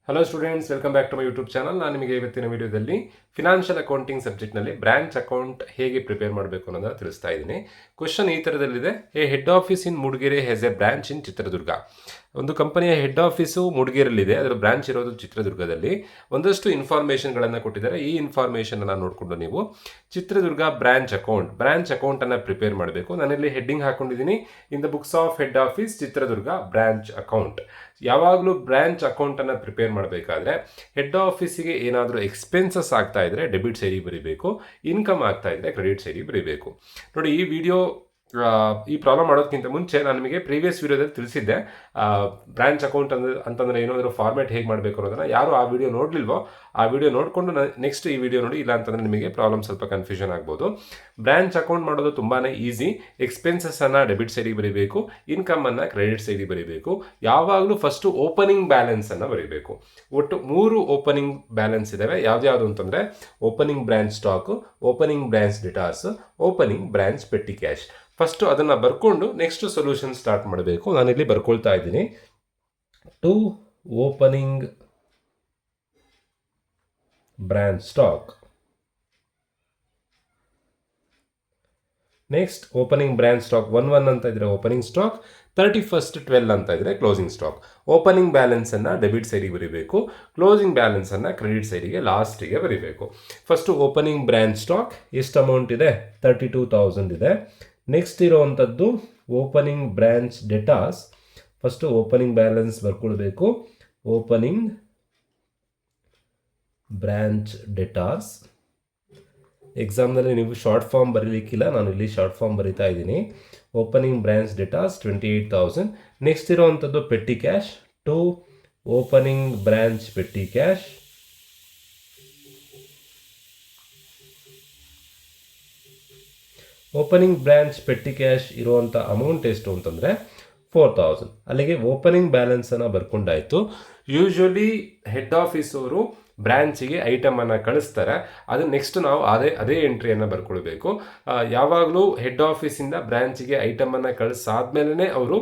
Hello students, welcome back to my YouTube channel. ನಾನು ನಿಮಗೆ ಇವತ್ತಿನ ವಿಡಿಯೋದಲ್ಲಿ ಫಿನಾನ್ಷಿಯಲ್ ಅಕೌಂಟಿಂಗ್ ಸಬ್ಜೆಕ್ಟ್ನಲ್ಲಿ ಬ್ರಾಂಚ್ ಅಕೌಂಟ್ ಹೇಗೆ ಪ್ರಿಪೇರ್ ಮಾಡಬೇಕು ಅನ್ನೋದನ್ನು ತಿಳಿಸ್ತಾ ಇದ್ದೀನಿ. ಕ್ವಶನ್ ಈ ಥರದಲ್ಲಿದೆ: a head office in Mudigere has a branch in Chitradurga. ಒಂದು ಕಂಪನಿಯ ಹೆಡ್ ಆಫೀಸು ಮೂಡಿಗೆರೆಯಲ್ಲಿದೆ, ಅದರ ಬ್ರಾಂಚ್ ಇರೋದು ಚಿತ್ರದುರ್ಗದಲ್ಲಿ. ಒಂದಷ್ಟು ಇನ್ಫಾರ್ಮೇಷನ್ಗಳನ್ನು ಕೊಟ್ಟಿದ್ದಾರೆ. ಈ ಇನ್ಫಾರ್ಮೇಷನನ್ನು ನೋಡಿಕೊಂಡು ನೀವು ಚಿತ್ರದುರ್ಗ ಬ್ರಾಂಚ್ ಅಕೌಂಟನ್ನು ಪ್ರಿಪೇರ್ ಮಾಡಬೇಕು. ನಾನಿಲ್ಲಿ ಹೆಡ್ಡಿಂಗ್ ಹಾಕೊಂಡಿದ್ದೀನಿ: in the books of head office Chitradurga branch account. ಯಾವಾಗಲೂ ಬ್ರಾಂಚ್ ಅಕೌಂಟನ್ನು ಪ್ರಿಪೇರ್ ಮಾಡಬೇಕಾದ್ರೆ ಹೆಡ್ ಆಫೀಸಿಗೆ ಏನಾದರೂ ಎಕ್ಸ್ಪೆನ್ಸಸ್ ಆಗ್ತಾ ಇದ್ರೆ ಡೆಬಿಟ್ ಸೈಡಿಗೆ ಬರೀಬೇಕು, ಇನ್ಕಮ್ ಆಗ್ತಾ ಇದ್ರೆ ಕ್ರೆಡಿಟ್ ಸೈಡಿಗೆ ಬರೀಬೇಕು. ನೋಡಿ, ಈ ಪ್ರಾಬ್ಲಮ್ ಮಾಡೋದಕ್ಕಿಂತ ಮುಂಚೆ ನಾನು ನಿಮಗೆ ಪ್ರೀವಿಯಸ್ ವಿಡಿಯೋದಲ್ಲಿ ತಿಳಿಸಿದ್ದೆ ಬ್ರಾಂಚ್ ಅಕೌಂಟ್ ಅಂತಂದರೆ ಏನಾದರೂ ಫಾರ್ಮ್ಯಾಟ್ ಹೇಗೆ ಮಾಡಬೇಕು ಅನ್ನೋದನ್ನು. ಯಾರು ಆ ವಿಡಿಯೋ ನೋಡಲಿಲ್ವೋ ಆ ವಿಡಿಯೋ ನೋಡಿಕೊಂಡು ನೆಕ್ಸ್ಟ್ ಈ ವಿಡಿಯೋ ನೋಡಿ, ಇಲ್ಲ ಅಂತಂದರೆ ನಿಮಗೆ ಪ್ರಾಬ್ಲಮ್ ಸ್ವಲ್ಪ ಕನ್ಫ್ಯೂಷನ್ ಆಗ್ಬೋದು. ಬ್ರಾಂಚ್ ಅಕೌಂಟ್ ಮಾಡೋದು ತುಂಬಾ ಈಸಿ. ಎಕ್ಸ್ಪೆನ್ಸಸ್ಸನ್ನು ಡೆಬಿಟ್ ಸೈಡಿಗೆ ಬರೀಬೇಕು, ಇನ್ಕಮನ್ನು ಕ್ರೆಡಿಟ್ ಸೈಡಿಗೆ ಬರೀಬೇಕು. ಯಾವಾಗಲೂ ಫಸ್ಟು ಓಪನಿಂಗ್ ಬ್ಯಾಲೆನ್ಸನ್ನು ಬರೀಬೇಕು. ಒಟ್ಟು 3 ಓಪನಿಂಗ್ ಬ್ಯಾಲೆನ್ಸ್ ಇದ್ದಾವೆ. ಯಾವ್ದು ಅಂತಂದರೆ opening branch stock, opening branch debtors, opening branch petty cash. First ಅದನ್ನು ಬರ್ಕೊಂಡು ನೆಕ್ಸ್ಟ್ ಸೊಲ್ಯೂಷನ್ ಸ್ಟಾರ್ಟ್ ಮಾಡಬೇಕು. ನಾನಿಲ್ಲಿ ಬರ್ಕೊಳ್ತಾ ಇದ್ದೀನಿ: to opening branch stock. Next opening branch stock 1 ಅಂತ ಇದ್ರೆ ಓಪನಿಂಗ್ ಸ್ಟಾಕ್, 31/12 ಅಂತ ಇದ್ರೆ ಕ್ಲೋಸಿಂಗ್ ಸ್ಟಾಕ್. ಓಪನಿಂಗ್ ಬ್ಯಾಲೆನ್ಸನ್ನು ಡೆಬಿಟ್ ಸೈಡಿಗೆ ಬರೀಬೇಕು, ಕ್ಲೋಸಿಂಗ್ ಬ್ಯಾಲೆನ್ಸನ್ನು ಕ್ರೆಡಿಟ್ ಸೈಡಿಗೆ ಲಾಸ್ಟಿಗೆ ಬರೀಬೇಕು. ಫಸ್ಟು ಓಪನಿಂಗ್ ಬ್ರಾಂಚ್ ಸ್ಟಾಕ್ ಎಷ್ಟು ಅಮೌಂಟ್ ಇದೆ? 32,000 ಇದೆ. ನೆಕ್ಸ್ಟ್ ಇರೋವಂಥದ್ದು opening branch debtors. First opening balance ಬರ್ಕೊಳ್ಬೇಕು, opening branch ಡೆಟಾಸ್. ಎಕ್ಸಾಮ್ನಲ್ಲಿ ನೀವು ಶಾರ್ಟ್ ಫಾರ್ಮ್ ಬರೀಲಿಕ್ಕಿಲ್ಲ, ನಾನು ಇಲ್ಲಿ ಶಾರ್ಟ್ ಫಾರ್ಮ್ ಬರೀತಾ ಇದ್ದೀನಿ. Opening branch debtors 28,000. ನೆಕ್ಸ್ಟ್ ಇರೋವಂಥದ್ದು petty cash, to opening branch petty cash. Opening branch petty cash ಇರುವಂಥ ಅಮೌಂಟ್ ಎಷ್ಟು ಅಂತಂದರೆ 4,000. ಅಲ್ಲಿಗೆ ಓಪನಿಂಗ್ ಬ್ಯಾಲೆನ್ಸನ್ನು ಬರ್ಕೊಂಡಾಯಿತು. ಯೂಶ್ವಲಿ ಹೆಡ್ ಆಫೀಸ್ ಅವರು ಬ್ರ್ಯಾಂಚಿಗೆ ಐಟಮನ್ನು ಕಳಿಸ್ತಾರೆ. ಅದು ನೆಕ್ಸ್ಟ್ ನಾವು ಅದೇ ಎಂಟ್ರಿಯನ್ನು ಬರ್ಕೊಳ್ಬೇಕು. ಯಾವಾಗಲೂ ಹೆಡ್ ಆಫೀಸಿಂದ ಬ್ರ್ಯಾಂಚಿಗೆ ಐಟಮನ್ನು ಕಳಿಸಾದ್ಮೇಲೆ ಅವರು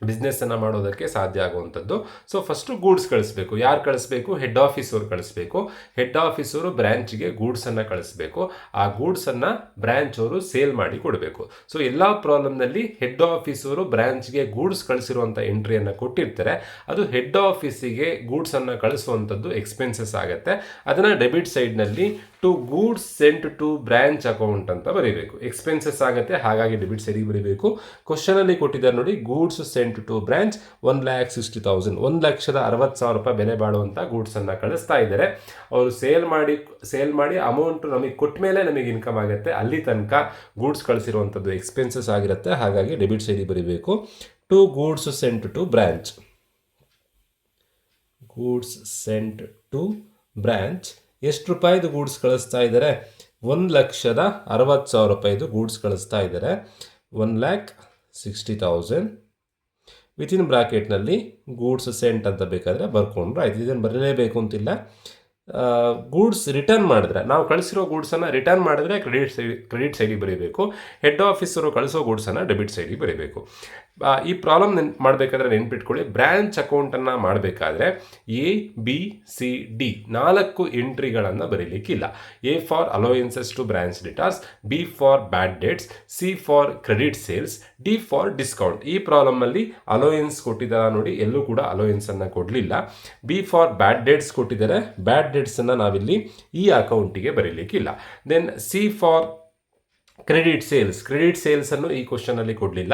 ಬಿಸ್ನೆಸ್ಸನ್ನು ಮಾಡೋದಕ್ಕೆ ಸಾಧ್ಯ ಆಗುವಂಥದ್ದು. ಸೊ ಫಸ್ಟು ಗೂಡ್ಸ್ ಕಳಿಸ್ಬೇಕು. ಯಾರು ಕಳಿಸ್ಬೇಕು? ಹೆಡ್ ಆಫೀಸವ್ರು ಕಳಿಸ್ಬೇಕು. ಹೆಡ್ ಆಫೀಸವರು ಬ್ರ್ಯಾಂಚಿಗೆ ಗೂಡ್ಸನ್ನು ಕಳಿಸ್ಬೇಕು. ಆ ಗೂಡ್ಸನ್ನು ಬ್ರ್ಯಾಂಚ್ ಅವರು ಸೇಲ್ ಮಾಡಿ ಕೊಡಬೇಕು. ಸೊ ಎಲ್ಲ ಪ್ರಾಬ್ಲಮ್ನಲ್ಲಿ ಹೆಡ್ ಆಫೀಸವರು ಬ್ರ್ಯಾಂಚ್ಗೆ ಗೂಡ್ಸ್ ಕಳಿಸಿರುವಂಥ ಎಂಟ್ರಿಯನ್ನು ಕೊಟ್ಟಿರ್ತಾರೆ. ಅದು ಹೆಡ್ ಆಫೀಸಿಗೆ ಗೂಡ್ಸನ್ನು ಕಳಿಸುವಂಥದ್ದು ಎಕ್ಸ್ಪೆನ್ಸಸ್ ಆಗುತ್ತೆ. ಅದನ್ನು ಡೆಬಿಟ್ ಸೈಡ್ನಲ್ಲಿ to goods sent to branch account ಅಂತ ಬರೀಬೇಕು. ಎಕ್ಸ್ಪೆನ್ಸಸ್ ಆಗುತ್ತೆ, ಹಾಗಾಗಿ ಡೆಬಿಟ್ ಸೈಡಿಗೆ ಬರೀಬೇಕು. ಕ್ವಶನಲ್ಲಿ ಕೊಟ್ಟಿದ್ದಾರೆ ನೋಡಿ, ಗೂಡ್ಸ್ ಸೆಂಟ್ ಟು ಬ್ರಾಂಚ್ 1,60,000. 1,60,000 ರೂಪಾಯಿ ಬೆಲೆ ಬಾಳುವಂಥ ಗೂಡ್ಸನ್ನು ಕಳಿಸ್ತಾ ಇದ್ದಾರೆ. ಅವರು ಸೇಲ್ ಮಾಡಿ ಅಮೌಂಟ್ ನಮಗೆ ಕೊಟ್ಟ ಮೇಲೆ ನಮಗೆ ಇನ್ಕಮ್ ಆಗುತ್ತೆ. ಅಲ್ಲಿ ತನಕ ಗೂಡ್ಸ್ ಕಳಿಸಿರುವಂಥದ್ದು ಎಕ್ಸ್ಪೆನ್ಸಸ್ ಆಗಿರುತ್ತೆ, ಹಾಗಾಗಿ ಡೆಬಿಟ್ ಸೈಡಿಗೆ ಬರೀಬೇಕು. To goods sent to branch. Goods sent to branch. ಎಷ್ಟು ರೂಪಾಯಿದು ಗೂಡ್ಸ್ ಕಳಿಸ್ತಾ ಇದ್ದಾರೆ? 1,60,000 ರೂಪಾಯಿದು ಗೂಡ್ಸ್ ಕಳಿಸ್ತಾ ಇದ್ದಾರೆ. 1,60,000 ವಿತಿನ್ ಬ್ರಾಕೆಟ್ನಲ್ಲಿ ಗೂಡ್ಸ್ ಸೆಂಟ್ ಅಂತ ಬೇಕಾದರೆ ಬರ್ಕೊಂಡ್ರೆ ಆಯ್ತು. ಇದನ್ನು ಬರಲೇಬೇಕು ಅಂತಿಲ್ಲ. ಗೂಡ್ಸ್ ರಿಟರ್ನ್ ಮಾಡಿದ್ರೆ, ನಾವು ಕಳಿಸಿರೋ ಗೂಡ್ಸನ್ನು ರಿಟರ್ನ್ ಮಾಡಿದ್ರೆ ಕ್ರೆಡಿಟ್ ಸೈಡಿಗೆ ಬರೀಬೇಕು. ಹೆಡ್ ಆಫೀಸರು ಕಳಿಸೋ ಗೂಡ್ಸನ್ನು ಡೆಬಿಟ್ ಸೈಡಿಗೆ ಬರೀಬೇಕು. ಈ ಪ್ರಾಬ್ಲಮ್ ಮಾಡಬೇಕಾದ್ರೆ ನೆನ್ಪಿಟ್ಕೊಳ್ಳಿ, ಬ್ರ್ಯಾಂಚ್ ಅಕೌಂಟನ್ನು ಮಾಡಬೇಕಾದ್ರೆ ABCD 4 ಎಂಟ್ರಿಗಳನ್ನು ಬರೀಲಿಕ್ಕಿಲ್ಲ. A for allowances to branch debtors, B for bad debts, C for credit sales, D for discount. ಈ ಪ್ರಾಬ್ಲಮಲ್ಲಿ ಅಲೋಯನ್ಸ್ ಕೊಟ್ಟಿದ್ದಾರೆ ನೋಡಿ, ಎಲ್ಲೂ ಕೂಡ ಅಲೋಯನ್ಸನ್ನು ಕೊಡಲಿಲ್ಲ. B ಫಾರ್ ಬ್ಯಾಡ್ ಡೆಟ್ಸ್ ಕೊಟ್ಟಿದ್ದಾರೆ, ಬ್ಯಾಡ್ ಡೆಟ್ಸನ್ನು ನಾವಿಲ್ಲಿ ಈ ಅಕೌಂಟಿಗೆ ಬರೀಲಿಕ್ಕಿಲ್ಲ. ದೆನ್ C ಫಾರ್ ಕ್ರೆಡಿಟ್ ಸೇಲ್ಸನ್ನು ಈ ಕ್ವಶನಲ್ಲಿ ಕೊಡಲಿಲ್ಲ.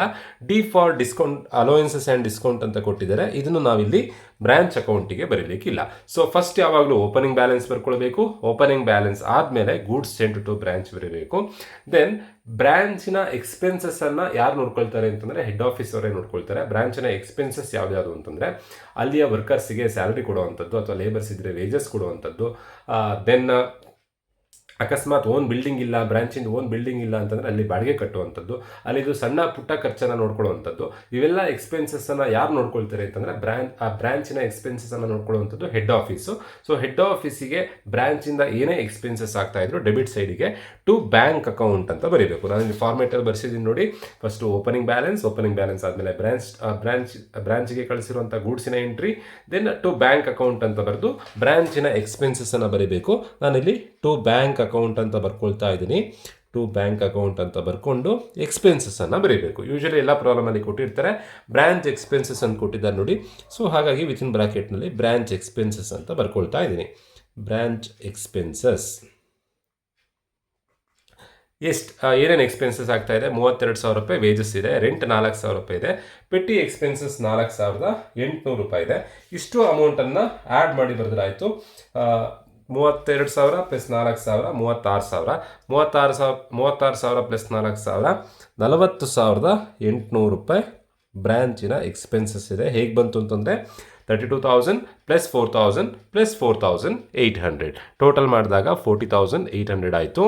D for discount, allowances and discount ಅಂತ ಕೊಟ್ಟಿದ್ದಾರೆ, ಇದನ್ನು ನಾವಿಲ್ಲಿ ಬ್ರಾಂಚ್ ಅಕೌಂಟಿಗೆ ಬರೀಲಿಕ್ಕಿಲ್ಲ. ಸೊ ಫಸ್ಟ್ ಯಾವಾಗಲೂ ಓಪನಿಂಗ್ ಬ್ಯಾಲೆನ್ಸ್ ಬರ್ಕೊಳ್ಬೇಕು. ಓಪನಿಂಗ್ ಬ್ಯಾಲೆನ್ಸ್ ಆದಮೇಲೆ ಗೂಡ್ಸ್ ಸೆಂಟ್ ಟು ಬ್ರಾಂಚ್ ಬರೀಬೇಕು. ದೆನ್ ಬ್ರಾಂಚಿನ ಎಕ್ಸ್ಪೆನ್ಸಸ್ಸನ್ನು ಯಾರು ನೋಡ್ಕೊಳ್ತಾರೆ ಅಂತಂದರೆ ಹೆಡ್ ಆಫೀಸ್ ಅವರೇ ನೋಡ್ಕೊಳ್ತಾರೆ. ಬ್ರಾಂಚಿನ ಎಕ್ಸ್ಪೆನ್ಸಸ್ ಯಾವ್ದು ಅಂತಂದರೆ ಅಲ್ಲಿಯ ವರ್ಕರ್ಸಿಗೆ ಸ್ಯಾಲರಿ ಕೊಡುವಂಥದ್ದು, ಅಥವಾ ಲೇಬರ್ಸ್ ಇದ್ದರೆ ವೇಜಸ್ ಕೊಡುವಂಥದ್ದು, ದೆನ್ ಅಕಸ್ಮಾತ್ ಓನ್ ಬಿಲ್ಡಿಂಗ್ ಇಲ್ಲ, ಬ್ರಾಂಚಿಂದ ಓನ್ ಬಿಲ್ಡಿಂಗ್ ಇಲ್ಲ ಅಂತಂದರೆ ಅಲ್ಲಿ ಬಾಡಿಗೆ ಕಟ್ಟುವಂಥದ್ದು, ಅಲ್ಲಿದು ಸಣ್ಣ ಪುಟ್ಟ ಖರ್ಚನ್ನು ನೋಡ್ಕೊಳ್ಳುವಂಥದ್ದು, ಇವೆಲ್ಲ ಎಕ್ಸ್ಪೆನ್ಸಸ್ಸನ್ನು ಯಾರು ನೋಡ್ಕೊಳ್ತಾರೆ ಅಂತಂದರೆ ಆ ಬ್ರಾಂಚಿನ ಎಕ್ಸ್ಪೆನ್ಸಸ್ಸನ್ನು ನೋಡ್ಕೊಳ್ಳುವಂಥದ್ದು ಹೆಡ್ ಆಫೀಸು. ಸೊ ಹೆಡ್ ಆಫೀಸಿಗೆ ಬ್ರಾಂಚಿಂದ ಏನೇ ಎಕ್ಸ್ಪೆನ್ಸಸ್ ಆಗ್ತಾ ಇದ್ರು ಡೆಬಿಟ್ ಸೈಡಿಗೆ ಟು ಬ್ಯಾಂಕ್ ಅಕೌಂಟ್ ಅಂತ ಬರೀಬೇಕು. ನಾನು ಇಲ್ಲಿ ಫಾರ್ಮೇಟಲ್ಲಿ ಬರ್ಸಿದ್ದೀನಿ ನೋಡಿ. ಫಸ್ಟು ಓಪನಿಂಗ್ ಬ್ಯಾಲೆನ್ಸ್ ಆದಮೇಲೆ ಬ್ರಾಂಚ್ಗೆ ಕಳಿಸಿರುವಂಥ ಗೂಡ್ಸಿನ entry, then to bank account ಅಂತ ಬರೆದು ಬ್ರಾಂಚಿನ ಎಕ್ಸ್ಪೆನ್ಸಸ್ಸನ್ನು ಬರೀಬೇಕು. ನಾನಿಲ್ಲಿ ಟು ಬ್ಯಾಂಕ್ ಅಕೌಂಟ್ ಅಂತ ಬರ್ಕೊಳ್ತಾ ಇದ್ದೀನಿ. ಟು ಬ್ಯಾಂಕ್ ಅಕೌಂಟ್ ಅಂತ ಬರ್ಕೊಂಡು ಎಕ್ಸ್ಪೆನ್ಸಸ್ಸನ್ನು ಬರೀಬೇಕು. ಯೂಶಲಿ ಎಲ್ಲ ಪ್ರಾಬ್ಲಮಲ್ಲಿ ಕೊಟ್ಟಿರ್ತಾರೆ ಬ್ರಾಂಚ್ ಎಕ್ಸ್ಪೆನ್ಸಸ್ ಅಂತ ಕೊಟ್ಟಿದ್ದಾರೆ ನೋಡಿ. ಸೊ ಹಾಗಾಗಿ ವಿತಿನ್ ಬ್ರಾಕೆಟ್ನಲ್ಲಿ ಬ್ರಾಂಚ್ ಎಕ್ಸ್ಪೆನ್ಸಸ್ ಅಂತ ಬರ್ಕೊಳ್ತಾ ಇದ್ದೀನಿ. ಬ್ರಾಂಚ್ ಎಕ್ಸ್ಪೆನ್ಸಸ್ ಏನೇನು ಎಕ್ಸ್ಪೆನ್ಸಸ್ ಆಗ್ತಾ ಇದೆ? 32,000 ರೂಪಾಯಿ ವೇಜಸ್ ಇದೆ, ರೆಂಟ್ 4,000 ರೂಪಾಯಿ ಇದೆ, ಪೆಟ್ಟಿ ಎಕ್ಸ್ಪೆನ್ಸಸ್ 4,800 ರೂಪಾಯಿ ಇದೆ. ಇಷ್ಟು ಅಮೌಂಟನ್ನು ಆ್ಯಡ್ ಮಾಡಿ ಬರೆದ್ರಾಯಿತು. 32,000 ಪ್ಲಸ್ 4,000 36,000, 36,000 ಪ್ಲಸ್ 4,000 40,800 ರೂಪಾಯಿ ಬ್ರ್ಯಾಂಚಿನ ಎಕ್ಸ್ಪೆನ್ಸಸ್ ಇದೆ. ಹೇಗೆ ಬಂತು ಅಂತಂದರೆ 32,000 ಪ್ಲಸ್ 4,000 ಪ್ಲಸ್ 4,800 ಟೋಟಲ್ ಮಾಡಿದಾಗ 40,800 ಆಯಿತು.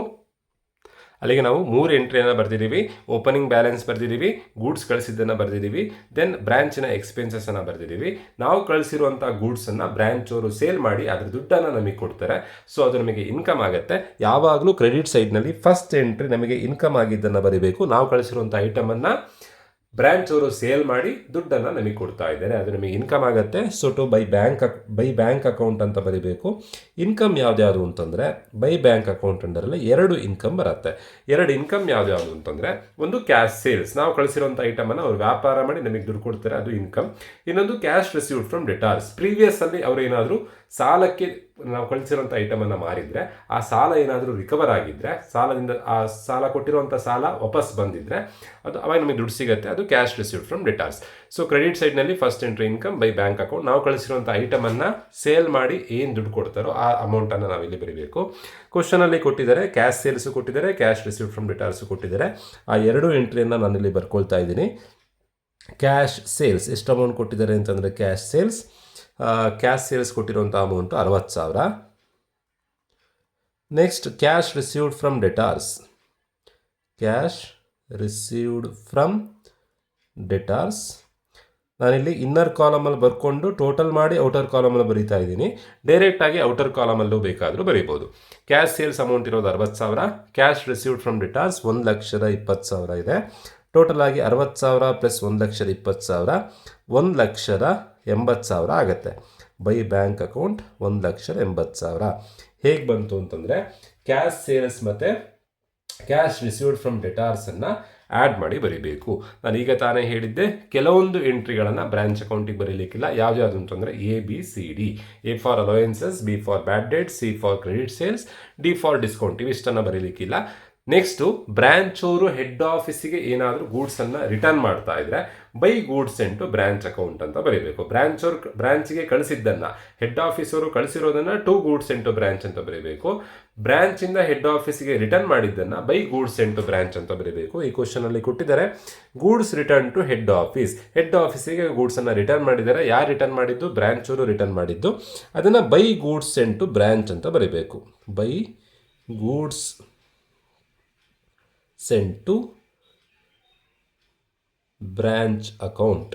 ಅಲ್ಲಿಗೆ ನಾವು 3 ಎಂಟ್ರಿಯನ್ನು ಬರೆದಿದ್ದೀವಿ. ಓಪನಿಂಗ್ ಬ್ಯಾಲೆನ್ಸ್ ಬರೆದಿದ್ದೀವಿ, ಗೂಡ್ಸ್ ಕಳಿಸಿದ್ದನ್ನು ಬರೆದಿದ್ದೀವಿ, ದೆನ್ ಬ್ರ್ಯಾಂಚಿನ ಎಕ್ಸ್ಪೆನ್ಸಸ್ಸನ್ನು ಬರೆದಿದ್ದೀವಿ. ನಾವು ಕಳಿಸಿರುವಂಥ ಗೂಡ್ಸನ್ನು ಬ್ರ್ಯಾಂಚ್ ಅವರು ಸೇಲ್ ಮಾಡಿ ಅದರ ದುಡ್ಡನ್ನು ನಮಗೆ ಕೊಡ್ತಾರೆ. ಸೊ ಅದು ನಮಗೆ ಇನ್ಕಮ್ ಆಗುತ್ತೆ. ಯಾವಾಗಲೂ ಕ್ರೆಡಿಟ್ ಸೈಡ್ನಲ್ಲಿ ಫಸ್ಟ್ ಎಂಟ್ರಿ ನಮಗೆ ಇನ್ಕಮ್ ಆಗಿದ್ದನ್ನು ಬರೀಬೇಕು. ನಾವು ಕಳಿಸಿರುವಂಥ ಐಟಮನ್ನು ಬ್ರ್ಯಾಂಚ್ ಅವರು ಸೇಲ್ ಮಾಡಿ ದುಡ್ಡನ್ನು ನಮಗೆ ಕೊಡ್ತಾ ಇದ್ದಾರೆ, ಅದು ನಮಗೆ ಇನ್ಕಮ್ ಆಗುತ್ತೆ. So to by bank account ಅಂತ ಬರೀಬೇಕು. ಇನ್ಕಮ್ ಯಾವ್ದ್ಯಾವುದು ಅಂತಂದರೆ ಬೈ ಬ್ಯಾಂಕ್ ಅಕೌಂಟ್ ಅಂಡರಲ್ಲಿ 2 ಇನ್ಕಮ್ ಬರುತ್ತೆ. 2 ಇನ್ಕಮ್ ಯಾವ್ದ್ಯಾವುದು ಅಂತಂದರೆ ಒಂದು ಕ್ಯಾಶ್ ಸೇಲ್ಸ್, ನಾವು ಕಳಿಸಿರುವಂಥ ಐಟಮನ್ನು ಅವ್ರು ವ್ಯಾಪಾರ ಮಾಡಿ ನಮಗೆ ದುಡ್ಡು ಕೊಡ್ತಾರೆ, ಅದು ಇನ್ಕಮ್. ಇನ್ನೊಂದು ಕ್ಯಾಶ್ ರಿಸೀವ್ಡ್ ಫ್ರಮ್ ಡೆಟಾರ್ಸ್, ಪ್ರೀವಿಯಸ್ಸಲ್ಲಿ ಅವರು ಏನಾದರೂ ಸಾಲಕ್ಕೆ ನಾವು ಕಳಿಸಿರುವಂಥ ಐಟಮನ್ನು ಮಾರಿದರೆ ಆ ಸಾಲ ಏನಾದರೂ ರಿಕವರ್ ಆಗಿದ್ದರೆ, ಸಾಲದಿಂದ ಆ ಸಾಲ ಕೊಟ್ಟಿರುವಂಥ ಸಾಲ ವಾಪಸ್ ಬಂದಿದ್ದರೆ ಅದು ಅವಾಗ ನಮಗೆ ದುಡ್ಡು ಸಿಗುತ್ತೆ, ಅದು cash received from debtors. So credit ಸೈಡ್ನಲ್ಲಿ first entry income by bank account, ನಾವು ಕಳಿಸಿರುವಂಥ ಐಟಮನ್ನು ಸೇಲ್ ಮಾಡಿ ಏನು ದುಡ್ಡು ಕೊಡ್ತಾರೋ ಆ ಅಮೌಂಟನ್ನು ನಾವಿಲ್ಲಿ ಬರೀಬೇಕು. ಕ್ವಶನಲ್ಲಿ ಕೊಟ್ಟಿದ್ದಾರೆ ಕ್ಯಾಶ್ ಸೇಲ್ಸು ಕೊಟ್ಟಿದ್ದಾರೆ, ಕ್ಯಾಶ್ ರಿಸೀವ್ಡ್ ಫ್ರಮ್ ಡೆಟಾರ್ಸು ಕೊಟ್ಟಿದ್ದಾರೆ. ಆ 2 ಎಂಟ್ರಿಯನ್ನು ನಾನಿಲ್ಲಿ ಬರ್ಕೊಳ್ತಾ ಇದ್ದೀನಿ. ಕ್ಯಾಶ್ ಸೇಲ್ಸ್ ಎಷ್ಟು ಅಮೌಂಟ್ ಕೊಟ್ಟಿದ್ದಾರೆ ಅಂತಂದರೆ ಕ್ಯಾಶ್ ಸೇಲ್ಸ್ ಕೊಟ್ಟಿರುವಂಥ amount 60,000. Next cash received from debtors ನಾನಿಲ್ಲಿ ಇನ್ನರ್ ಕಾಲಮಲ್ಲಿ ಬರ್ಕೊಂಡು ಟೋಟಲ್ ಮಾಡಿ ಔಟರ್ ಕಾಲಮಲ್ಲಿ ಬರೀತಾ ಇದ್ದೀನಿ. ಡೈರೆಕ್ಟಾಗಿ ಔಟರ್ ಕಾಲಮಲ್ಲೂ ಬೇಕಾದರೂ ಬರೀಬೋದು. ಕ್ಯಾಶ್ ಸೇಲ್ಸ್ ಅಮೌಂಟ್ ಇರೋದು 60,000, ಕ್ಯಾಶ್ ರಿಸೀವ್ಡ್ ಫ್ರಮ್ ಡೆಟಾರ್ಸ್ 1,20,000 ಇದೆ. ಟೋಟಲ್ ಆಗಿ 60,000 ಪ್ಲಸ್ 1,20,000 1,80,000 ಆಗುತ್ತೆ. ಬೈ ಬ್ಯಾಂಕ್ ಅಕೌಂಟ್ 1,80,000 ಹೇಗೆ ಬಂತು ಅಂತಂದರೆ ಕ್ಯಾಶ್ ಸೇಲ್ಸ್ ಮತ್ತು ಕ್ಯಾಶ್ ರಿಸೀವ್ಡ್ ಫ್ರಮ್ ಡೆಟಾರ್ಸನ್ನು ಆ್ಯಡ್ ಮಾಡಿ ಬರೀಬೇಕು. ನಾನು ಈಗ ತಾನೇ ಹೇಳಿದ್ದೆ ಕೆಲವೊಂದು ಎಂಟ್ರಿಗಳನ್ನು ಬ್ರಾಂಚ್ ಅಕೌಂಟಿಗೆ ಬರೀಲಿಕ್ಕಿಲ್ಲ. ಯಾವ್ದು ಅಂತಂದರೆ ABCD, A for allowances, B for bad debt, C for credit sales, D for discount, ಇವಿಷ್ಟನ್ನು ಬರೀಲಿಕ್ಕಿಲ್ಲ. ನೆಕ್ಸ್ಟು ಬ್ರ್ಯಾಂಚ್ ಅವರು ಹೆಡ್ ಆಫೀಸಿಗೆ ಏನಾದರೂ ಗೂಡ್ಸನ್ನು ರಿಟರ್ನ್ ಮಾಡ್ತಾ ಇದ್ರೆ by goods to branch account ಅಂತ ಬರೀಬೇಕು. ಬ್ರಾಂಚ್ಗೆ ಕಳಿಸಿದ್ದನ್ನು ಹೆಡ್ ಆಫೀಸರು ಕಳಿಸಿರೋದನ್ನು ಟು ಗೂಡ್ಸ್ ಟು ಬ್ರಾಂಚ್ ಅಂತ ಬರೀಬೇಕು. ಬ್ರಾಂಚಿಂದ ಹೆಡ್ ಆಫೀಸಿಗೆ ರಿಟರ್ನ್ ಮಾಡಿದ್ದನ್ನು ಬೈ ಗೂಡ್ಸ್ ಟು ಬ್ರಾಂಚ್ ಅಂತ ಬರೀಬೇಕು. ಈ ಕ್ವಶನಲ್ಲಿ ಕೊಟ್ಟಿದ್ದಾರೆ ಗೂಡ್ಸ್ ರಿಟರ್ನ್ ಟು ಹೆಡ್ ಆಫೀಸಿಗೆ ಗೂಡ್ಸನ್ನು ರಿಟರ್ನ್ ಮಾಡಿದ್ದಾರೆ. ಯಾರು ರಿಟರ್ನ್ ಮಾಡಿದ್ದು? ಬ್ರಾಂಚ್ ಅವರು ರಿಟರ್ನ್ ಮಾಡಿದ್ದು. ಅದನ್ನು ಬೈ ಗೂಡ್ಸ್ ಟು ಬ್ರಾಂಚ್ ಅಂತ ಬರೀಬೇಕು. By goods sent to branch account.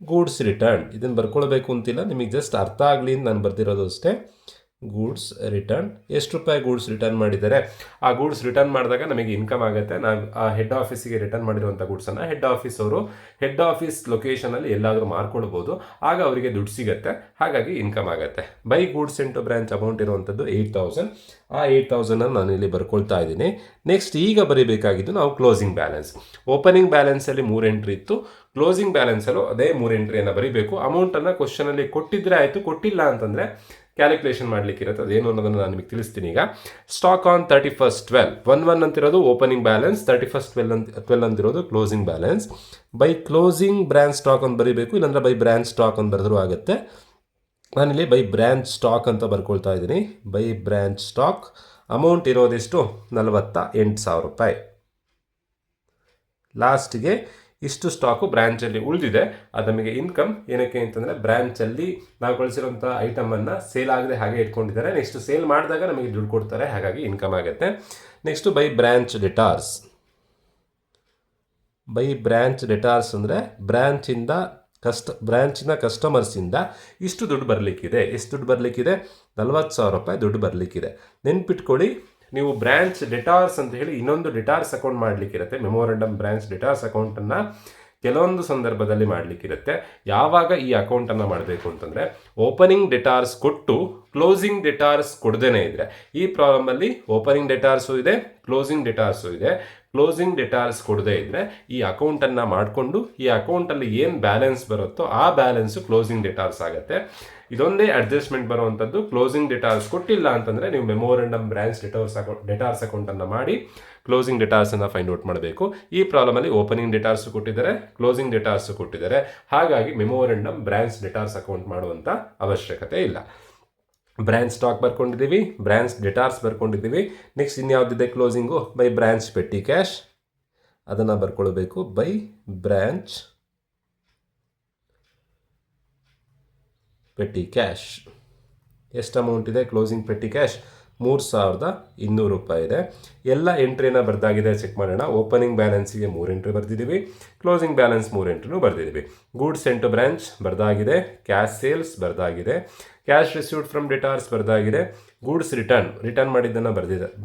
Goods return ಇದನ್ನು ಬರ್ಕೊಳ್ಬೇಕು ಅಂತಿಲ್ಲ, ನಿಮಗೆ ಜಸ್ಟ್ ಅರ್ಥ ಆಗಲಿ ಅಂತ ನಾನು ಬರ್ದಿರೋದು ಅಷ್ಟೇ. ಗೂಡ್ಸ್ ರಿಟರ್ನ್ ಎಷ್ಟು ರೂಪಾಯಿ ಗೂಡ್ಸ್ ರಿಟರ್ನ್ ಮಾಡಿದ್ದಾರೆ, ಆ ಗೂಡ್ಸ್ ರಿಟರ್ನ್ ಮಾಡಿದಾಗ ನಮಗೆ ಇನ್ಕಮ್ ಆಗುತ್ತೆ. ನಾವು ಆ ಹೆಡ್ ಆಫೀಸಿಗೆ ರಿಟರ್ನ್ ಮಾಡಿರುವಂಥ ಗೂಡ್ಸನ್ನು ಹೆಡ್ ಆಫೀಸ್ ಲೊಕೇಶನಲ್ಲಿ ಎಲ್ಲಾದರೂ ಮಾರ್ಕೊಳ್ಬೋದು, ಆಗ ಅವರಿಗೆ ದುಡ್ಡು ಸಿಗುತ್ತೆ, ಹಾಗಾಗಿ ಇನ್ಕಮ್ ಆಗುತ್ತೆ. By goods to branch amount ಇರುವಂಥದ್ದು 8,000. ಆ 8,000 ನಾನು ಇಲ್ಲಿ ಬರ್ಕೊಳ್ತಾ ಇದ್ದೀನಿ. ನೆಕ್ಸ್ಟ್ ಈಗ ಬರೀಬೇಕಾಗಿದ್ದು ನಾವು ಕ್ಲೋಸಿಂಗ್ ಬ್ಯಾಲೆನ್ಸ್. ಓಪನಿಂಗ್ ಬ್ಯಾಲೆನ್ಸಲ್ಲಿ 3 ಎಂಟ್ರಿ ಇತ್ತು, ಕ್ಲೋಸಿಂಗ್ ಬ್ಯಾಲೆನ್ಸಲ್ಲೂ ಅದೇ 3 ಎಂಟ್ರಿಯನ್ನು ಬರೀಬೇಕು. ಅಮೌಂಟನ್ನು ಕ್ವಶನಲ್ಲಿ ಕೊಟ್ಟಿದ್ರೆ ಆಯಿತು, ಕೊಟ್ಟಿಲ್ಲ ಅಂತಂದರೆ ಕ್ಯಾಲ್ಕುಲೇಷನ್ ಮಾಡಲಿಕ್ಕಿರುತ್ತೆ. ಅದೇನು ಅನ್ನೋದನ್ನು ನಾನು ನಿಮಗೆ ತಿಳಿಸ್ತೀನಿ. ಈಗ ಸ್ಟಾಕ್ ಆನ್ 31/12 ಅಂತಿರೋದು ಓಪನಿಂಗ್ ಬ್ಯಾಲೆನ್ಸ್, 31/12 ಅಂತಿರೋದು closing balance. By closing branch stock ಅಂತ ಬರೀಬೇಕು, ಇಲ್ಲಾಂದರೆ ಬೈ ಬ್ರಾಂಚ್ ಸ್ಟಾಕ್ ಅಂತ ಬರೆದ್ರೂ ಆಗುತ್ತೆ. ನಾನಿಲ್ಲಿ ಬೈ ಬ್ರಾಂಚ್ ಸ್ಟಾಕ್ ಅಂತ ಬರ್ಕೊಳ್ತಾ ಇದ್ದೀನಿ. ಬೈ ಬ್ರಾಂಚ್ ಸ್ಟಾಕ್ ಅಮೌಂಟ್ ಇರೋದೆಷ್ಟು? 48,000 ರೂಪಾಯಿ. ಲಾಸ್ಟ್ಗೆ ಇಷ್ಟು ಸ್ಟಾಕು ಬ್ರ್ಯಾಂಚಲ್ಲಿ ಉಳಿದಿದೆ, ಅದು ನಮಗೆ ಇನ್ಕಮ್. ಏನಕ್ಕೆ ಅಂತಂದರೆ ಬ್ರ್ಯಾಂಚಲ್ಲಿ ನಾವು ಕಳಿಸಿರುವಂಥ ಐಟಮನ್ನು ಸೇಲ್ ಆಗದೆ ಹಾಗೆ ಇಟ್ಕೊಂಡಿದ್ದಾರೆ. ನೆಕ್ಸ್ಟ್ ಸೇಲ್ ಮಾಡಿದಾಗ ನಮಗೆ ದುಡ್ಡು ಕೊಡ್ತಾರೆ, ಹಾಗಾಗಿ ಇನ್ಕಮ್ ಆಗುತ್ತೆ. Next by branch debtors. By branch debtors ಅಂದರೆ ಬ್ರ್ಯಾಂಚಿನ ಕಸ್ಟಮರ್ಸಿಂದ ಇಷ್ಟು ದುಡ್ಡು ಬರಲಿಕ್ಕಿದೆ. ಎಷ್ಟು ದುಡ್ಡು ಬರಲಿಕ್ಕಿದೆ? 40,000 ರೂಪಾಯಿ ದುಡ್ಡು ಬರಲಿಕ್ಕಿದೆ. ನೆನ್ಪಿಟ್ಕೊಳ್ಳಿ, ನೀವು ಬ್ರ್ಯಾಂಚ್ ಡೆಟಾರ್ಸ್ ಅಂತ ಹೇಳಿ ಇನ್ನೊಂದು ಡೆಟಾರ್ಸ್ ಅಕೌಂಟ್ ಮಾಡಲಿಕ್ಕಿರುತ್ತೆ. ಮೆಮೋರಂಡಮ್ ಬ್ರ್ಯಾಂಚ್ ಡೆಟಾರ್ಸ್ ಅಕೌಂಟನ್ನು ಕೆಲವೊಂದು ಸಂದರ್ಭದಲ್ಲಿ ಮಾಡಲಿಕ್ಕಿರುತ್ತೆ. ಯಾವಾಗ ಈ ಅಕೌಂಟನ್ನು ಮಾಡಬೇಕು ಅಂತಂದರೆ ಓಪನಿಂಗ್ ಡೆಟಾರ್ಸ್ ಕೊಟ್ಟು ಕ್ಲೋಸಿಂಗ್ ಡೆಟಾರ್ಸ್ ಕೊಡದೇನೆ ಇದ್ದರೆ. ಈ ಪ್ರಾಬ್ಲಮಲ್ಲಿ ಓಪನಿಂಗ್ ಡೆಟಾರ್ಸು ಇದೆ, ಕ್ಲೋಸಿಂಗ್ ಡೆಟಾರ್ಸು ಇದೆ. ಕ್ಲೋಸಿಂಗ್ ಡೆಟಾರ್ಸ್ ಕೊಡದೇ ಇದ್ದರೆ ಈ ಅಕೌಂಟನ್ನು ಮಾಡಿಕೊಂಡು ಈ ಅಕೌಂಟಲ್ಲಿ ಏನು ಬ್ಯಾಲೆನ್ಸ್ ಬರುತ್ತೋ ಆ ಬ್ಯಾಲೆನ್ಸು ಕ್ಲೋಸಿಂಗ್ ಡೆಟಾರ್ಸ್ ಆಗುತ್ತೆ. ಇದೊಂದೇ ಅಡ್ಜಸ್ಟ್ಮೆಂಟ್ ಬರುವಂಥದ್ದು. ಕ್ಲೋಸಿಂಗ್ ಡೆಟಾರ್ಸ್ ಕೊಟ್ಟಿಲ್ಲ ಅಂತಂದರೆ ನೀವು ಮೆಮೋರಂಡಮ್ ಬ್ರಾಂಚ್ ಡೆಟಾರ್ಸ್ ಅಕೌಂಟನ್ನು ಮಾಡಿ ಕ್ಲೋಸಿಂಗ್ ಡೆಟಾರ್ಸನ್ನು ಫೈಂಡ್ ಔಟ್ ಮಾಡಬೇಕು. ಈ ಪ್ರಾಬ್ಲಮಲ್ಲಿ ಓಪನಿಂಗ್ ಡೆಟಾರ್ಸು ಕೊಟ್ಟಿದ್ದಾರೆ, ಕ್ಲೋಸಿಂಗ್ ಡೆಟಾರ್ಸು ಕೊಟ್ಟಿದ್ದಾರೆ. ಹಾಗಾಗಿ ಮೆಮೋರಂಡಮ್ ಬ್ರಾಂಚ್ ಡೆಟಾರ್ಸ್ ಅಕೌಂಟ್ ಮಾಡುವಂಥ ಅವಶ್ಯಕತೆ ಇಲ್ಲ. ಬ್ರಾಂಚ್ ಸ್ಟಾಕ್ ಬರ್ಕೊಂಡಿದ್ದೀವಿ, ಬ್ರಾಂಚ್ ಡೆಟಾರ್ಸ್ ಬರ್ಕೊಂಡಿದ್ದೀವಿ. ನೆಕ್ಸ್ಟ್ ಇನ್ಯಾವುದಿದೆ closing? By branch petty cash, ಅದನ್ನು ಬರ್ಕೊಳ್ಬೇಕು. ಬೈ ಬ್ರಾಂಚ್ ಪೆಟ್ಟಿ ಕ್ಯಾಶ್ ಎಷ್ಟು ಅಮೌಂಟ್ ಇದೆ? ಕ್ಲೋಸಿಂಗ್ ಪೆಟ್ಟಿ ಕ್ಯಾಶ್ 3,200 ರೂಪಾಯಿ ಇದೆ. ಎಲ್ಲ ಎಂಟ್ರಿನ ಬರ್ದಾಗಿದೆ, ಚೆಕ್ ಮಾಡೋಣ. ಓಪನಿಂಗ್ ಬ್ಯಾಲೆನ್ಸಿಗೆ 3 ಎಂಟ್ರಿ ಬರ್ದಿದ್ದೀವಿ, ಕ್ಲೋಸಿಂಗ್ ಬ್ಯಾಲೆನ್ಸ್ 3 ಎಂಟ್ರಿನೂ ಬರ್ದಿದ್ದೀವಿ. ಗೂಡ್ಸ್ ಸೆಂಟ್ ಟು ಬ್ರಾಂಚ್ ಬರ್ದಾಗಿದೆ, cash sales ಬರ್ದಾಗಿದೆ, cash received from debtors ಬರ್ದಾಗಿದೆ, ಗೂಡ್ಸ್ ರಿಟರ್ನ್ ಮಾಡಿದ್ದನ್ನು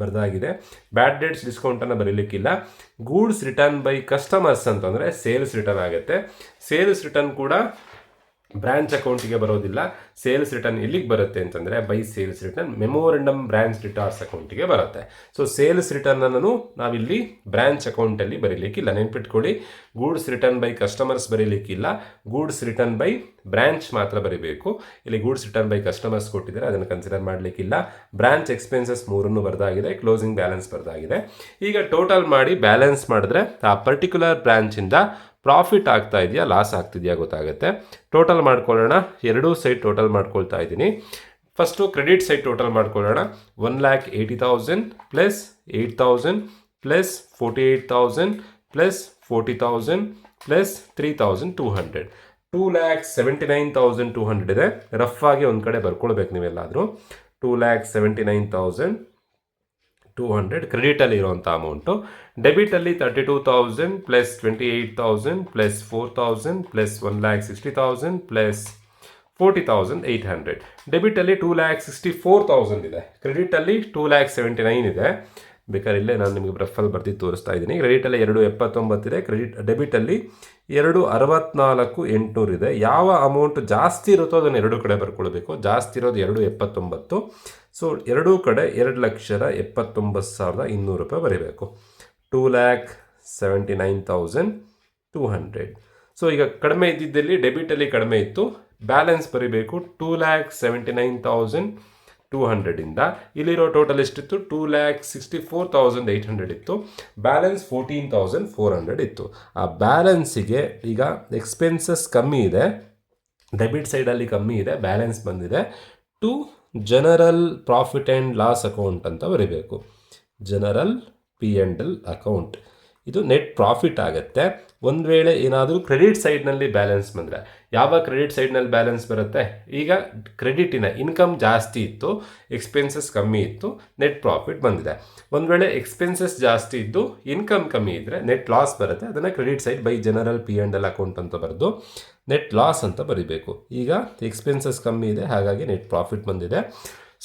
ಬರ್ದಾಗಿದೆ. ಬ್ಯಾಡ್ ಡೇಟ್ಸ್ ಡಿಸ್ಕೌಂಟನ್ನು ಬರೀಲಿಕ್ಕಿಲ್ಲ. ಗೂಡ್ಸ್ ರಿಟರ್ನ್ ಬೈ ಕಸ್ಟಮರ್ಸ್ ಅಂತಂದರೆ ಸೇಲ್ಸ್ ರಿಟರ್ನ್ ಆಗುತ್ತೆ. ಸೇಲ್ಸ್ ರಿಟರ್ನ್ ಕೂಡ ಬ್ರಾಂಚ್ ಅಕೌಂಟಿಗೆ ಬರೋದಿಲ್ಲ. ಸೇಲ್ಸ್ ರಿಟರ್ನ್ ಎಲ್ಲಿಗೆ ಬರುತ್ತೆ ಅಂತಂದರೆ by sales return memorandum branch debtors ಅಕೌಂಟಿಗೆ ಬರುತ್ತೆ. ಸೊ ಸೇಲ್ಸ್ ರಿಟರ್ನನ್ನು ನಾವಿಲ್ಲಿ ಬ್ರಾಂಚ್ ಅಕೌಂಟಲ್ಲಿ ಬರೀಲಿಕ್ಕಿಲ್ಲ. ನೆನ್ಪಿಟ್ಕೊಳ್ಳಿ, ಗೂಡ್ಸ್ ರಿಟರ್ನ್ ಬೈ ಕಸ್ಟಮರ್ಸ್ ಬರೀಲಿಕ್ಕಿಲ್ಲ, ಗೂಡ್ಸ್ ರಿಟರ್ನ್ ಬೈ ಬ್ರಾಂಚ್ ಮಾತ್ರ ಬರೀಬೇಕು. ಇಲ್ಲಿ ಗೂಡ್ಸ್ ರಿಟರ್ನ್ ಬೈ ಕಸ್ಟಮರ್ಸ್ ಕೊಟ್ಟಿದ್ದಾರೆ, ಅದನ್ನು ಕನ್ಸಿಡರ್ ಮಾಡಲಿಕ್ಕಿಲ್ಲ. ಬ್ರಾಂಚ್ ಎಕ್ಸ್ಪೆನ್ಸಸ್ 3 ಬರ್ದಾಗಿದೆ, ಕ್ಲೋಸಿಂಗ್ ಬ್ಯಾಲೆನ್ಸ್ ಬರ್ದಾಗಿದೆ. ಈಗ ಟೋಟಲ್ ಮಾಡಿ ಬ್ಯಾಲೆನ್ಸ್ ಮಾಡಿದ್ರೆ ಆ ಪರ್ಟಿಕ್ಯುಲರ್ ಬ್ರಾಂಚಿಂದ ಪ್ರಾಫಿಟ್ ಆಗ್ತಾ ಇದೆಯಾ ಲಾಸ್ ಆಗ್ತಿದೆಯಾ ಗೊತ್ತಾಗುತ್ತೆ. ಟೋಟಲ್ ಮಾಡ್ಕೊಳ್ಳೋಣ. ಎರಡೂ ಸೈಡ್ ಟೋಟಲ್ ಮಾಡ್ಕೊಳ್ತಾ ಇದ್ದೀನಿ. ಫಸ್ಟು ಕ್ರೆಡಿಟ್ ಸೈಡ್ ಟೋಟಲ್ ಮಾಡ್ಕೊಳ್ಳೋಣ. 1,80,000 ಪ್ಲಸ್ 8,000 ಪ್ಲಸ್ 48,000 ಪ್ಲಸ್ 40,000 ಪ್ಲಸ್ 3,200 2,79,200 ಇದೆ. ರಫ್ ಆಗಿ ಒಂದು ಕಡೆ ಬರ್ಕೊಳ್ಬೇಕು ನೀವೆಲ್ಲಾದರೂ. 2,79,200 ಕ್ರೆಡಿಟಲ್ಲಿ ಇರುವಂಥ ಅಮೌಂಟು. ಡೆಬಿಟಲ್ಲಿ 32,000 ಪ್ಲಸ್ 28,000 ಪ್ಲಸ್ 4,000 ಪ್ಲಸ್ 1,60,000 ಪ್ಲಸ್ 40,800. ಡೆಬಿಟಲ್ಲಿ 2,64,000 ಇದೆ. ಕ್ರೆಡಿಟಲ್ಲಿ 2,79,000 ಇದೆ. ಬೇಕಾದ್ರೆ ಇಲ್ಲೇ ನಾನು ನಿಮಗೆ ರಫಲ್ಲಿ ಬರ್ದು ತೋರಿಸ್ತಾ ಇದ್ದೀನಿ. ಕ್ರೆಡಿಟಲ್ಲಿ 2,79 ಇದೆ, ಡೆಬಿಟಲ್ಲಿ 2,64,800 ಇದೆ. ಯಾವ ಅಮೌಂಟ್ ಜಾಸ್ತಿ ಇರುತ್ತೋ ಅದನ್ನು ಎರಡು ಕಡೆ ಬರ್ಕೊಳ್ಬೇಕು. ಜಾಸ್ತಿ ಇರೋದು 2,79. ಸೊ ಎರಡೂ ಕಡೆ 2,79,200 ರೂಪಾಯಿ ಬರೀಬೇಕು. 2,79,200. ಸೊ ಈಗ ಕಡಿಮೆ ಇದ್ದಿದ್ದಲ್ಲಿ ಡೆಬಿಟಲ್ಲಿ ಕಡಿಮೆ ಇತ್ತು, ಬ್ಯಾಲೆನ್ಸ್ ಬರೀಬೇಕು 2,79,200 ಇಂದ. ಇಲ್ಲಿರೋ ಟೋಟಲ್ ಎಷ್ಟಿತ್ತು? 2,64,800 ಇತ್ತು. ಬ್ಯಾಲೆನ್ಸ್ 14,400 ಇತ್ತು. ಆ ಬ್ಯಾಲೆನ್ಸಿಗೆ ಈಗ ಎಕ್ಸ್ಪೆನ್ಸಸ್ ಕಮ್ಮಿ ಇದೆ, ಡೆಬಿಟ್ ಸೈಡಲ್ಲಿ ಕಮ್ಮಿ ಇದೆ, ಬ್ಯಾಲೆನ್ಸ್ ಬಂದಿದೆ. To general profit and loss account ಅಂತ ಬರೀಬೇಕು. General P&L account. ಇದು ನೆಟ್ ಪ್ರಾಫಿಟ್ ಆಗುತ್ತೆ. ಒಂದು ವೇಳೆ ಏನಾದರೂ ಕ್ರೆಡಿಟ್ ಸೈಡ್ನಲ್ಲಿ ಬ್ಯಾಲೆನ್ಸ್ ಬಂದರೆ, ಯಾವ ಕ್ರೆಡಿಟ್ ಸೈಡ್ನಲ್ಲಿ ಬ್ಯಾಲೆನ್ಸ್ ಬರುತ್ತೆ? ಈಗ ಕ್ರೆಡಿಟಿನ ಇನ್ಕಮ್ ಜಾಸ್ತಿ ಇತ್ತು, ಎಕ್ಸ್ಪೆನ್ಸಸ್ ಕಮ್ಮಿ ಇತ್ತು, ನೆಟ್ ಪ್ರಾಫಿಟ್ ಬಂದಿದೆ. ಒಂದು ವೇಳೆ ಎಕ್ಸ್ಪೆನ್ಸಸ್ ಜಾಸ್ತಿ ಇದ್ದು ಇನ್ಕಮ್ ಕಮ್ಮಿ ಇದ್ದರೆ ನೆಟ್ ಲಾಸ್ ಬರುತ್ತೆ. ಅದನ್ನು credit side by general P&L account ಅಂತ ಬರೆದು ನೆಟ್ ಲಾಸ್ ಅಂತ ಬರೀಬೇಕು. ಈಗ ಎಕ್ಸ್ಪೆನ್ಸಸ್ ಕಮ್ಮಿ ಇದೆ, ಹಾಗಾಗಿ ನೆಟ್ ಪ್ರಾಫಿಟ್ ಬಂದಿದೆ.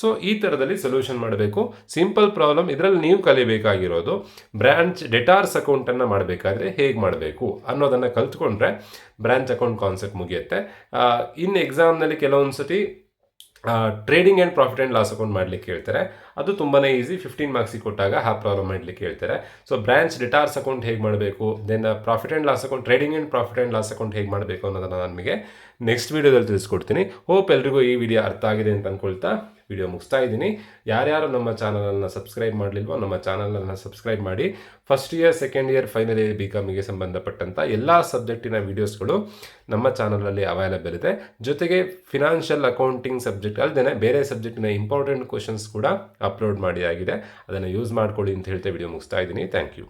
ಸೊ ಈ ಥರದಲ್ಲಿ ಸೊಲ್ಯೂಷನ್ ಮಾಡಬೇಕು. Simple problem. ಇದರಲ್ಲಿ ನೀವು ಕಲಿಬೇಕಾಗಿರೋದು ಬ್ರಾಂಚ್ ಡೆಟಾರ್ಸ್ ಅಕೌಂಟನ್ನು ಮಾಡಬೇಕಾದ್ರೆ ಹೇಗೆ ಮಾಡಬೇಕು ಅನ್ನೋದನ್ನು ಕಲ್ತ್ಕೊಂಡ್ರೆ ಬ್ರಾಂಚ್ ಅಕೌಂಟ್ ಕಾನ್ಸೆಪ್ಟ್ ಮುಗಿಯುತ್ತೆ. ಇನ್ನು ಎಕ್ಸಾಮ್ನಲ್ಲಿ ಕೆಲವೊಂದು ಸತಿ trading and profit and loss account ಮಾಡಲಿಕ್ಕೆ ಹೇಳ್ತಾರೆ. ಅದು ತುಂಬಾ ಈಸಿ. 15 ಮಾರ್ಕ್ಸಿಗೆ ಕೊಟ್ಟಾಗ ಆ ಪ್ರಾಬ್ಲಮ್ ಮಾಡಲಿಕ್ಕೆ ಹೇಳ್ತಾರೆ. ಸೊ ಬ್ರಾಂಚ್ ಡೆಟಾರ್ಸ್ ಅಕೌಂಟ್ ಹೇಗೆ ಮಾಡಬೇಕು, then profit and loss account, trading and profit and loss account ಹೇಗೆ ಮಾಡಬೇಕು ಅನ್ನೋದನ್ನು ನಾನು ನಿಮಗೆ ನೆಕ್ಸ್ಟ್ ವೀಡಿಯೋದಲ್ಲಿ ತಿಳಿಸ್ಕೊಡ್ತೀನಿ. ಹೋಪ್ ಎಲ್ರಿಗೂ ಈ ವಿಡಿಯೋ ಅರ್ಥ ಆಗಿದೆ ಅಂತ ಅಂದ್ಕೊಳ್ತಾ ವಿಡಿಯೋ ಮುಗಿಸ್ತಾ ಇದ್ದೀನಿ. ಯಾರ್ಯಾರು ನಮ್ಮ ಚಾನಲನ್ನು ಸಬ್ಸ್ಕ್ರೈಬ್ ಮಾಡಲಿಲ್ವೋ ನಮ್ಮ ಚಾನಲನ್ನು ಸಬ್ಸ್ಕ್ರೈಬ್ ಮಾಡಿ. First year, second year, final year BComಗೆ ಸಂಬಂಧಪಟ್ಟಂಥ ಎಲ್ಲ ಸಬ್ಜೆಕ್ಟಿನ ವೀಡಿಯೋಸ್ಗಳು ನಮ್ಮ ಚಾನಲಲ್ಲಿ ಅವೈಲೇಬಲ್ ಇದೆ. ಜೊತೆಗೆ ಫಿನಾನ್ಷಿಯಲ್ ಅಕೌಂಟಿಂಗ್ ಸಬ್ಜೆಕ್ಟ್ ಅಲ್ಲದೆ ಬೇರೆ ಸಬ್ಜೆಕ್ಟಿನ ಇಂಪಾರ್ಟೆಂಟ್ ಕ್ವಶನ್ಸ್ ಕೂಡ ಅಪ್ಲೋಡ್ ಮಾಡಿ ಆಗಿದೆ. ಅದನ್ನು ಯೂಸ್ ಮಾಡ್ಕೊಳ್ಳಿ ಅಂತ ಹೇಳ್ತಾ ವಿಡಿಯೋ ಮುಗಿಸ್ತಾ ಇದ್ದೀನಿ. Thank you.